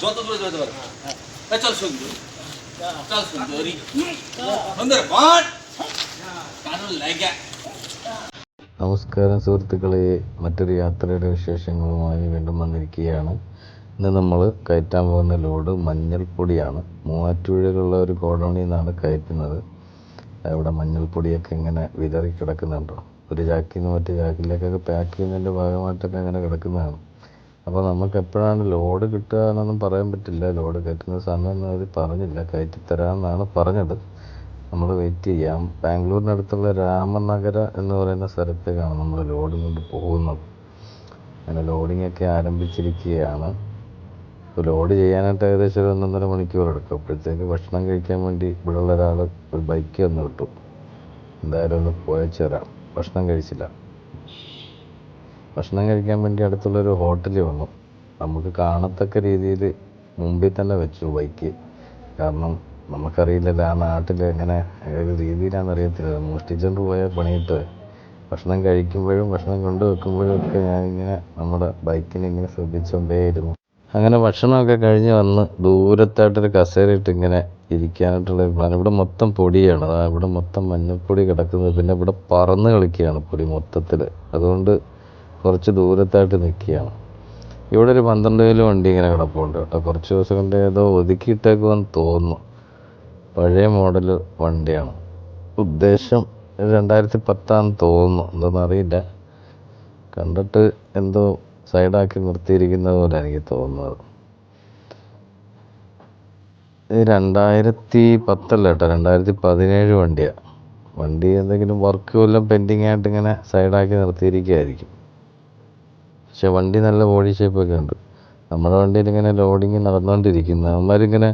যত দূরে যেতে পারে চল সুন্দর চল সুন্দরী সুন্দর পাট কারণ লাগা. നമസ്കാരം സുഹൃത്തുക്കളെ, മറ്റൊരു യാത്രയുടെ വിശേഷങ്ങളുമായി വീണ്ടും വന്നിരിക്കുകയാണ്. ഇന്ന് നമ്മൾ കയറ്റാൻ പോകുന്ന ലോഡ് മഞ്ഞൾപ്പൊടിയാണ്. മൂവാറ്റുപുഴയിലുള്ള ഒരു ഗോഡൗണിൽ നിന്നാണ് കയറ്റുന്നത്. അവിടെ മഞ്ഞൾപ്പൊടിയൊക്കെ ഇങ്ങനെ വിതറി കിടക്കുന്നുണ്ടോ, ഒരു ചാക്കിൽ നിന്ന് മറ്റു ചാക്കിലേക്കൊക്കെ പാക്ക് ചെയ്യുന്നതിൻ്റെ ഭാഗമായിട്ടൊക്കെ അങ്ങനെ കിടക്കുന്നതാണ്. അപ്പോൾ നമുക്ക് എപ്പോഴാണ് ലോഡ് കിട്ടുക എന്നൊന്നും പറയാൻ പറ്റില്ല. ലോഡ് കയറ്റുന്ന സമയമൊന്നും അവർ പറഞ്ഞില്ല. കയറ്റിത്തരാമെന്നാണ് പറഞ്ഞത്. നമ്മൾ വെയിറ്റ് ചെയ്യാം. ബാംഗ്ലൂരിനടുത്തുള്ള രാമനഗര എന്ന് പറയുന്ന സ്ഥലത്തേക്കാണ് നമ്മൾ ലോഡ് കൊണ്ട് പോകുന്നത്. അങ്ങനെ ലോഡിങ്ങൊക്കെ ആരംഭിച്ചിരിക്കുകയാണ്. ഇപ്പോൾ ലോഡ് ചെയ്യാനായിട്ട് ഏകദേശം ഒരു 1.5 മണിക്കൂർ എടുക്കും. അപ്പോഴത്തേക്ക് ഭക്ഷണം കഴിക്കാൻ വേണ്ടി ഇവിടെയുള്ള ഒരാൾ ഒരു ബൈക്ക് വന്ന് വിട്ടു. എന്തായാലും ഒന്ന് പോയച്ചേരാം. ഭക്ഷണം കഴിച്ചില്ല. ഭക്ഷണം കഴിക്കാൻ വേണ്ടി അടുത്തുള്ളൊരു ഹോട്ടലിൽ വന്നു. നമുക്ക് കാണത്തക്ക രീതിയിൽ മുമ്പിൽ തന്നെ വെച്ചു ബൈക്ക്. കാരണം നമുക്കറിയില്ലല്ലോ ആ നാട്ടിൽ എങ്ങനെ ഏത് രീതിയിലാണെന്ന് അറിയത്തില്ല. മോഷ്ടിച്ചുകൊണ്ട് പോയ പണിയിട്ട് ഭക്ഷണം കഴിക്കുമ്പോഴും ഭക്ഷണം കൊണ്ട് വെക്കുമ്പോഴും ഒക്കെ ഞാനിങ്ങനെ നമ്മുടെ ബൈക്കിനെ ഇങ്ങനെ ശ്രദ്ധിച്ചുകൊണ്ടേയിരുന്നു. അങ്ങനെ ഭക്ഷണമൊക്കെ കഴിഞ്ഞ് വന്ന് ദൂരത്തായിട്ടൊരു കസേരയിട്ട് ഇങ്ങനെ ഇരിക്കാനായിട്ടുള്ള പ്ലാൻ. ഇവിടെ മൊത്തം പൊടിയാണ്. ഇവിടെ മൊത്തം മഞ്ഞൾപ്പൊടി കിടക്കുന്നത്. പിന്നെ ഇവിടെ പറന്ന് കളിക്കുകയാണ് പൊടി മൊത്തത്തിൽ. അതുകൊണ്ട് കുറച്ച് ദൂരത്തായിട്ട് നിൽക്കുകയാണ്. ഇവിടെ ഒരു 12 കിലോ വണ്ടി ഇങ്ങനെ കിടപ്പുണ്ട് കേട്ടോ. കുറച്ച് ദിവസം കൊണ്ട് ഏതോ ഒതുക്കിയിട്ടേക്കുമെന്ന് തോന്നുന്നു. പഴയ മോഡൽ വണ്ടിയാണ്. ഉദ്ദേശം 2010 തോന്നുന്നു. എന്താണെന്നറിയില്ല. കണ്ടിട്ട് എന്തോ സൈഡാക്കി നിർത്തിയിരിക്കുന്ന പോലെ എനിക്ക് തോന്നുന്നത്. ഇത് 2010 കേട്ടോ, 2017 വണ്ടിയാണ്. വണ്ടി എന്തെങ്കിലും വർക്ക് വല്ലതും പെൻഡിങ് ആയിട്ട് ഇങ്ങനെ സൈഡാക്കി നിർത്തിയിരിക്കുകയായിരിക്കും. പക്ഷെ വണ്ടി നല്ല ബോഡി ഷേപ്പൊക്കെ ഉണ്ട്. നമ്മുടെ വണ്ടിയിൽ ഇങ്ങനെ ലോഡിങ് നടന്നുകൊണ്ടിരിക്കുന്നു. അവന്മാരിങ്ങനെ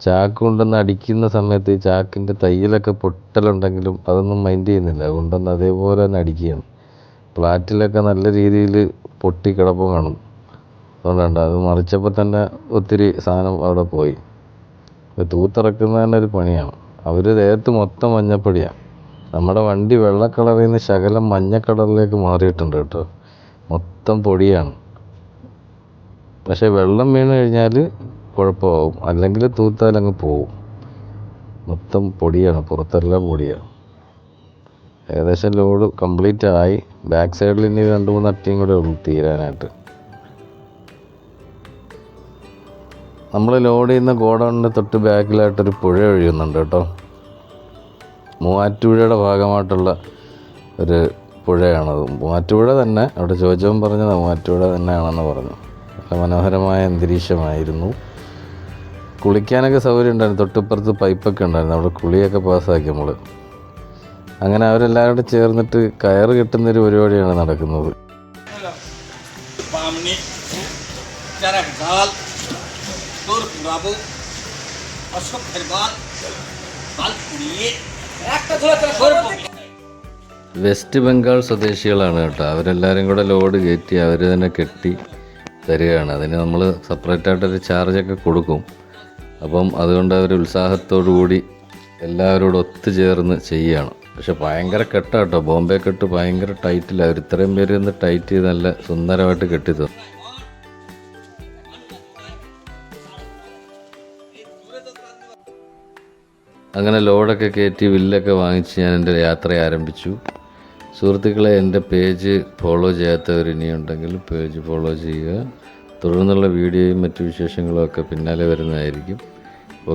ചാക്ക് കൊണ്ടുവന്ന് അടിക്കുന്ന സമയത്ത് ഈ ചാക്കിൻ്റെ തയ്യലൊക്കെ പൊട്ടലുണ്ടെങ്കിലും അതൊന്നും മൈൻഡ് ചെയ്യുന്നില്ല. കൊണ്ടുവന്ന് അതേപോലെ തന്നെ അടിക്കുകയാണ്. ഫ്ലാറ്റിലൊക്കെ നല്ല രീതിയിൽ പൊട്ടി കിടപ്പ് കാണും. അതുകൊണ്ടുണ്ട് അത് മറിച്ചപ്പോൾ തന്നെ ഒത്തിരി സാധനം അവിടെ പോയി. തൂത്തിറക്കുന്ന തന്നെ ഒരു പണിയാണ്. അവർ ദേഹത്ത് മൊത്തം മഞ്ഞപ്പൊടിയാണ്. നമ്മുടെ വണ്ടി വെള്ള കളറിൽ നിന്ന് ശകലം മഞ്ഞ കളറിലേക്ക് മാറിയിട്ടുണ്ട് കേട്ടോ. മൊത്തം പൊടിയാണ്. പക്ഷേ വെള്ളം വീണ് കഴിഞ്ഞാൽ കുഴപ്പമാവും, അല്ലെങ്കിൽ തൂത്താലങ്ങ് പോവും. മൊത്തം പൊടിയാണ്, പുറത്തെല്ലാം പൊടിയാണ്. ഏകദേശം ലോഡ് കംപ്ലീറ്റ് ആയി. ബാക്ക് സൈഡിൽ ഇനി 2-3 അട്ടിയും കൂടെ ഉള്ളു തീരാനായിട്ട്. നമ്മൾ ലോഡ് ചെയ്യുന്ന ഗോഡൗണിൻ്റെ തൊട്ട് ബാക്കിലായിട്ടൊരു പുഴ ഒഴുകുന്നുണ്ട് കേട്ടോ. മൂവാറ്റുപുഴയുടെ ഭാഗമായിട്ടുള്ള ഒരു പുഴയാണത്. മൂവാറ്റുപുഴ തന്നെ. അവിടെ ചോദിച്ചവൻ പറഞ്ഞത് മൂവാറ്റുപുഴ തന്നെയാണെന്ന് പറഞ്ഞു. നല്ല മനോഹരമായ അന്തരീക്ഷമായിരുന്നു. കുളിക്കാനൊക്കെ സൗകര്യം ഉണ്ടായിരുന്നു. തൊട്ടിപ്പുറത്ത് പൈപ്പൊക്കെ ഉണ്ടായിരുന്നു. അവിടെ കുളിയൊക്കെ പാസ്സാക്കി നമ്മൾ. അങ്ങനെ അവരെല്ലാവരും കൂടെ ചേർന്നിട്ട് കയറ് കെട്ടുന്നൊരു പരിപാടിയാണ് നടക്കുന്നത്. വെസ്റ്റ് ബംഗാൾ സ്വദേശികളാണ് കേട്ടോ. അവരെല്ലാവരും കൂടെ ലോഡ് കയറ്റി അവർ തന്നെ കെട്ടി തരികയാണ്. അതിന് നമ്മൾ സെപ്പറേറ്റായിട്ടൊരു ചാർജൊക്കെ കൊടുക്കും. അപ്പം അതുകൊണ്ട് അവർ ഉത്സാഹത്തോടു കൂടി എല്ലാവരോടും ഒത്തുചേർന്ന് ചെയ്യുകയാണ്. പക്ഷെ ഭയങ്കര കെട്ടാട്ടോ. ബോംബെ കെട്ട് ഭയങ്കര ടൈറ്റില്ല. അവർ ഇത്രയും പേര് ഒന്ന് ടൈറ്റ് ചെയ്ത് നല്ല സുന്ദരമായിട്ട് കെട്ടിത്തന്നു. അങ്ങനെ ലോഡൊക്കെ കയറ്റി ബില്ലൊക്കെ വാങ്ങിച്ച് ഞാൻ എൻ്റെ യാത്ര ആരംഭിച്ചു. സുഹൃത്തുക്കളെ, എൻ്റെ പേജ് ഫോളോ ചെയ്യാത്തവർ ഇനിയുണ്ടെങ്കിൽ പേജ് ഫോളോ ചെയ്യുക. തുടർന്നുള്ള വീഡിയോയും മറ്റു വിശേഷങ്ങളും ഒക്കെ പിന്നാലെ വരുന്നതായിരിക്കും.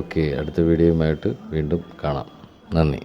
ഓക്കെ, അടുത്ത വീഡിയോയുമായിട്ട് വീണ്ടും കാണാം. നന്ദി.